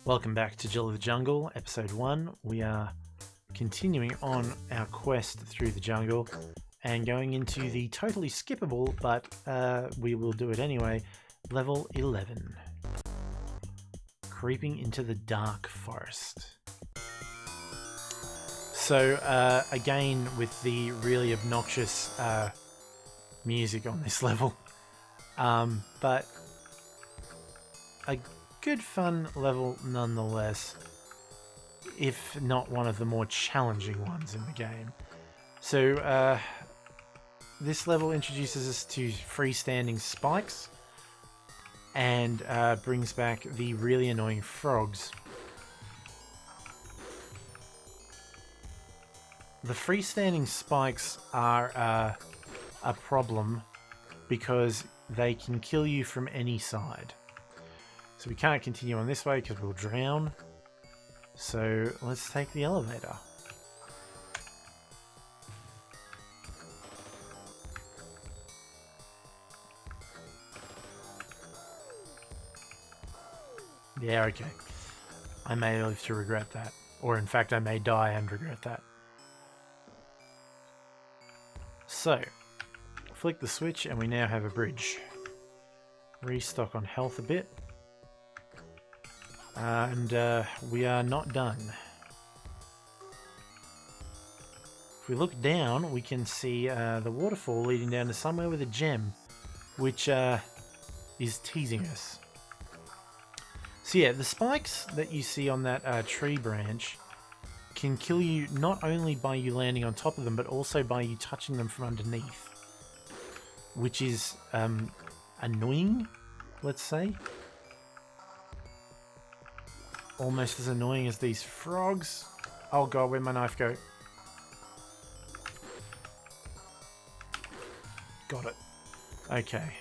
Welcome back to Jill of the Jungle, episode 1. We are continuing on our quest through the jungle and going into the totally skippable, but we will do it anyway, level 11. Creeping into the dark forest. So again with the really obnoxious music on this level, but a good fun level nonetheless, if not one of the more challenging ones in the game. So this level introduces us to freestanding spikes and brings back the really annoying frogs. The freestanding spikes are a problem because they can kill you from any side. So we can't continue on this way because we'll drown. So let's take the elevator. Yeah, okay. I may live to regret that. Or in fact, I may die and regret that. So, flick the switch and we now have a bridge. Restock on health a bit. And we are not done. If we look down, we can see the waterfall leading down to somewhere with a gem, which is teasing us. So yeah, the spikes that you see on that tree branch can kill you not only by you landing on top of them, but also by you touching them from underneath, which is annoying, let's say. Almost as annoying as these frogs. Oh god, where'd my knife go? Got it. Okay.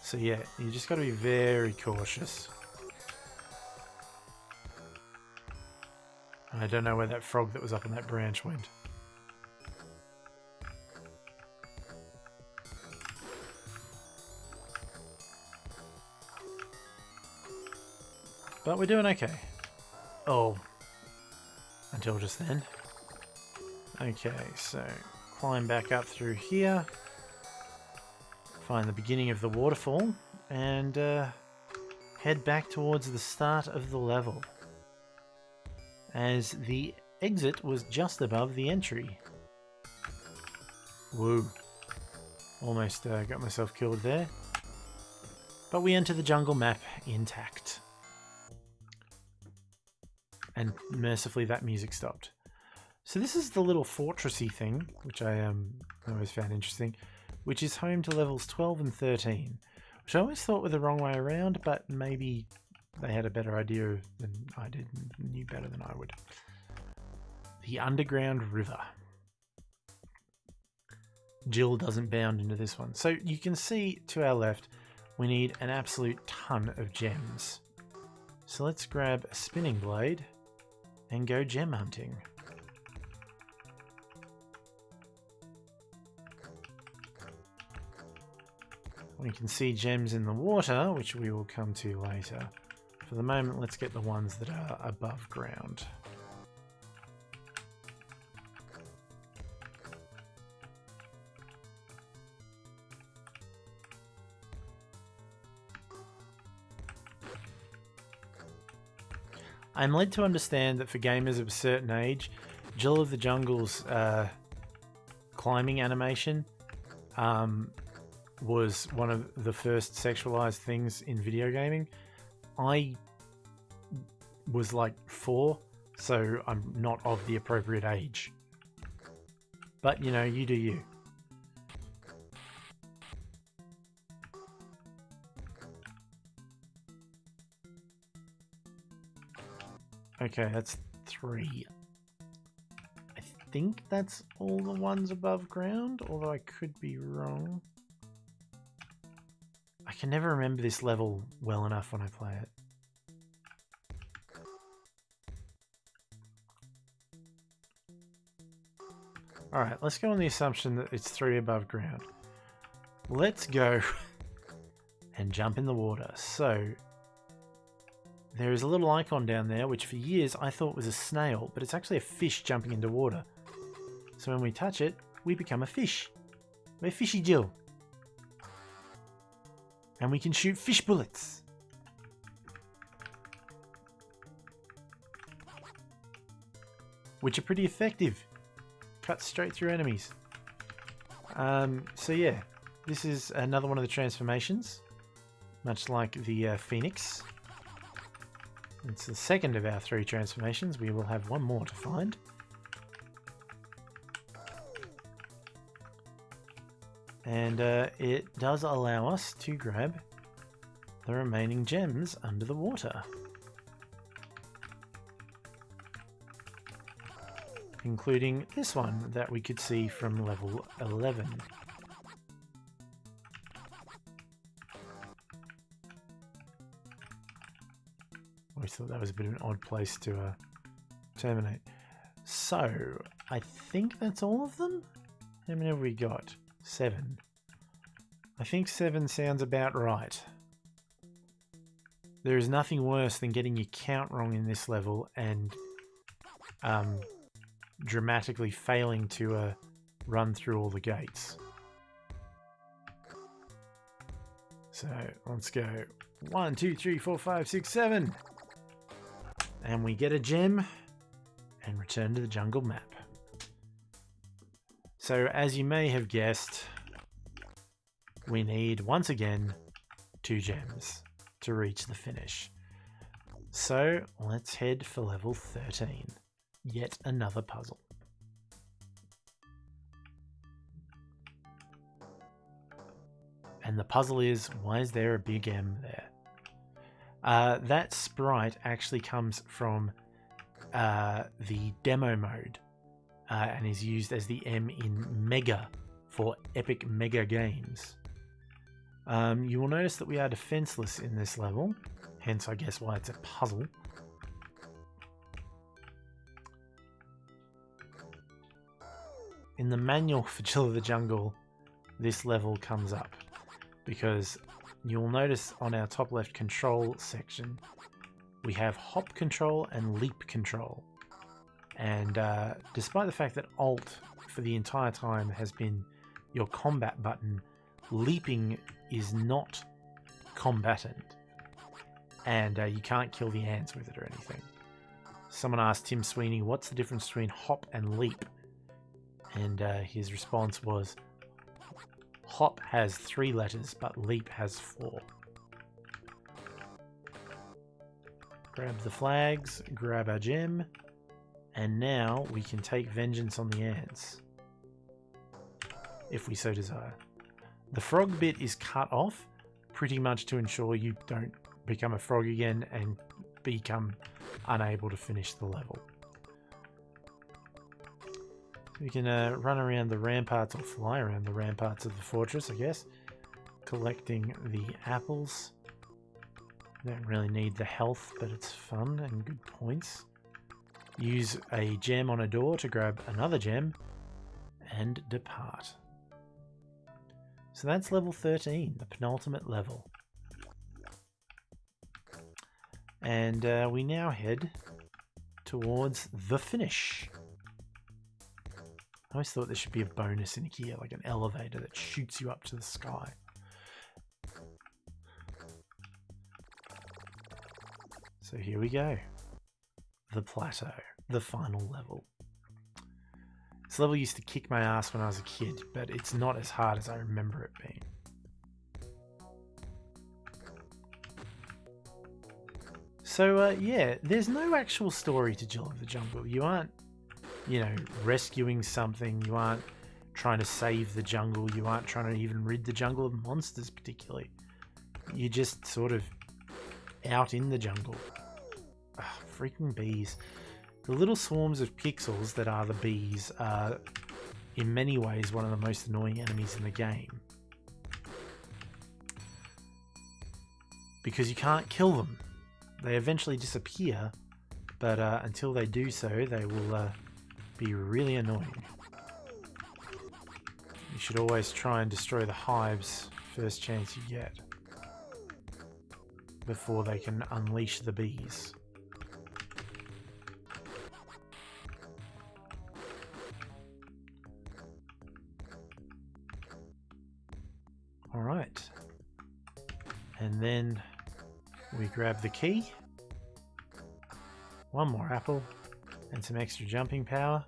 So yeah, you just got to be very cautious. I don't know where that frog that was up on that branch went. But we're doing okay. Oh. Until just then. Okay, so climb back up through here. Find the beginning of the waterfall. And head back towards the start of the level. As the exit was just above the entry. Woo. Almost got myself killed there. But we enter the jungle map intact. And mercifully that music stopped. So this is the little fortressy thing, which I always found interesting, which is home to levels 12 and 13, which I always thought were the wrong way around, but maybe they had a better idea than I did, knew better than I would. The underground river. Jill doesn't bound into this one. So you can see to our left, we need an absolute ton of gems. So let's grab a spinning blade and go gem hunting. We can see gems in the water, which we will come to later. For the moment, let's get the ones that are above ground. I'm led to understand that for gamers of a certain age, Jill of the Jungle's climbing animation was one of the first sexualized things in video gaming. I was like 4, so I'm not of the appropriate age. But, you know, you do you. Okay, that's 3. I think that's all the ones above ground, although I could be wrong. I can never remember this level well enough when I play it. Alright, let's go on the assumption that it's 3 above ground. Let's go and jump in the water. So, there is a little icon down there, which for years I thought was a snail, but it's actually a fish jumping into water. So when we touch it, we become a fish. We're Fishy Jill. And we can shoot fish bullets. Which are pretty effective. Cut straight through enemies. So yeah, this is another one of the transformations. Much like the Phoenix. It's the second of our 3 transformations. We will have one more to find. And it does allow us to grab the remaining gems under the water. Including this one that we could see from level 11. I thought that was a bit of an odd place to terminate. So, I think that's all of them? How many have we got? 7. I think 7 sounds about right. There is nothing worse than getting your count wrong in this level and dramatically failing to run through all the gates. So, let's go 1, 2, 3, 4, 5, 6, 7. And we get a gem and return to the jungle map. So as you may have guessed, we need once again 2 gems to reach the finish. So let's head for level 13. Yet another puzzle. And the puzzle is, why is there a big M there? That sprite actually comes from the demo mode and is used as the M in Mega for Epic Megagames. You will notice that we are defenseless in this level, hence I guess why it's a puzzle. In the manual for Jill of the Jungle, this level comes up because you'll notice on our top left control section we have hop control and leap control, and despite the fact that Alt for the entire time has been your combat button, leaping is not combatant, and you can't kill the ants with it or anything. Someone asked Tim Sweeney, what's the difference between hop and leap? And his response was, hop has 3 letters, but leap has 4. Grab the flags, grab our gem, and now we can take vengeance on the ants, if we so desire. The frog bit is cut off, pretty much to ensure you don't become a frog again and become unable to finish the level. We can run around the ramparts, or fly around the ramparts of the fortress, I guess, collecting the apples. Don't really need the health, but it's fun and good points. Use a gem on a door to grab another gem and depart. So that's level 13, the penultimate level. And we now head towards the finish. I always thought there should be a bonus in here, like an elevator that shoots you up to the sky. So here we go. The Plateau, the final level. This level used to kick my ass when I was a kid, but it's not as hard as I remember it being. So yeah, there's no actual story to Jill of the Jungle. You aren't, you know, rescuing something. You aren't trying to save the jungle. You aren't trying to even rid the jungle of monsters particularly. You're just sort of out in the jungle. Ugh, freaking bees. The little swarms of pixels that are the bees are in many ways one of the most annoying enemies in the game. Because you can't kill them. They eventually disappear, but until they do so, they will be really annoying. You should always try and destroy the hives first chance you get. before they can unleash the bees. Alright. And then we grab the key. One more apple and some extra jumping power.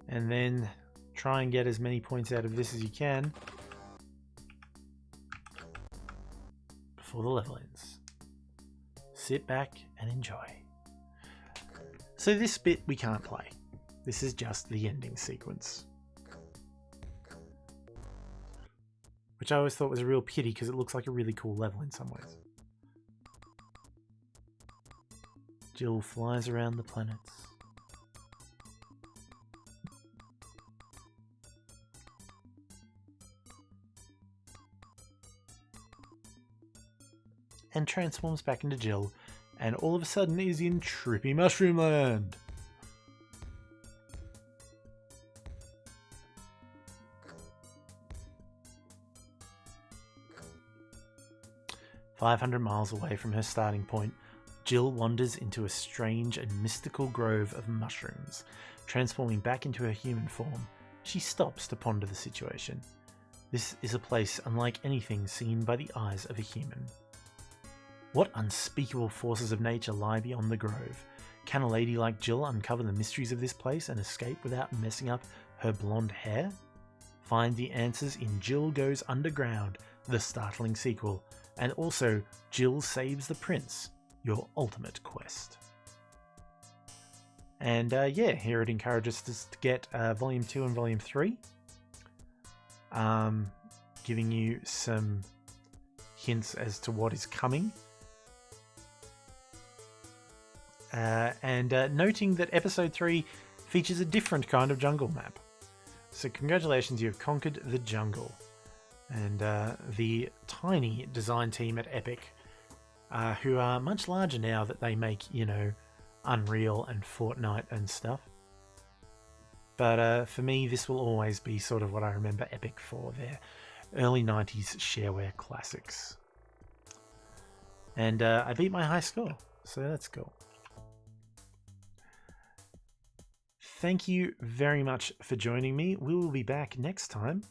And then try and get as many points out of this as you can before the level ends. Sit back and enjoy. So this bit we can't play. This is just the ending sequence. Which I always thought was a real pity because it looks like a really cool level in some ways. Jill flies around the planets. And transforms back into Jill, and all of a sudden is in trippy Mushroom Land. "500 miles away from her starting point, Jill wanders into a strange and mystical grove of mushrooms. Transforming back into her human form, she stops to ponder the situation. This is a place unlike anything seen by the eyes of a human. What unspeakable forces of nature lie beyond the grove? Can a lady like Jill uncover the mysteries of this place and escape without messing up her blonde hair? Find the answers in Jill Goes Underground, the startling sequel, and also Jill Saves the Prince, your ultimate quest." And yeah, here it encourages us to get Volume 2 and Volume 3, giving you some hints as to what is coming. And noting that Episode 3 features a different kind of jungle map. So congratulations, you have conquered the jungle. And the tiny design team at Epic, who are much larger now that they make, you know, Unreal and Fortnite and stuff. But for me, this will always be sort of what I remember Epic for, their early 90s shareware classics. And I beat my high score, so that's cool. Thank you very much for joining me. We will be back next time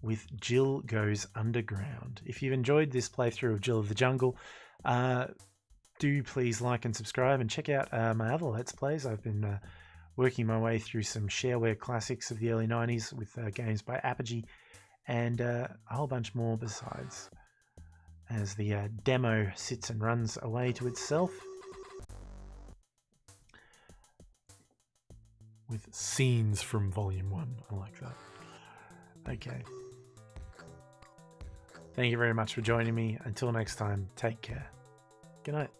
with Jill Goes Underground. If you've enjoyed this playthrough of Jill of the Jungle, do please like and subscribe, and check out my other Let's Plays. I've been working my way through some shareware classics of the early 90s with games by ASCII, and a whole bunch more besides, as the demo sits and runs away to itself, with scenes from Volume 1. I like that. Okay. Thank you very much for joining me. Until next time, take care. Good night.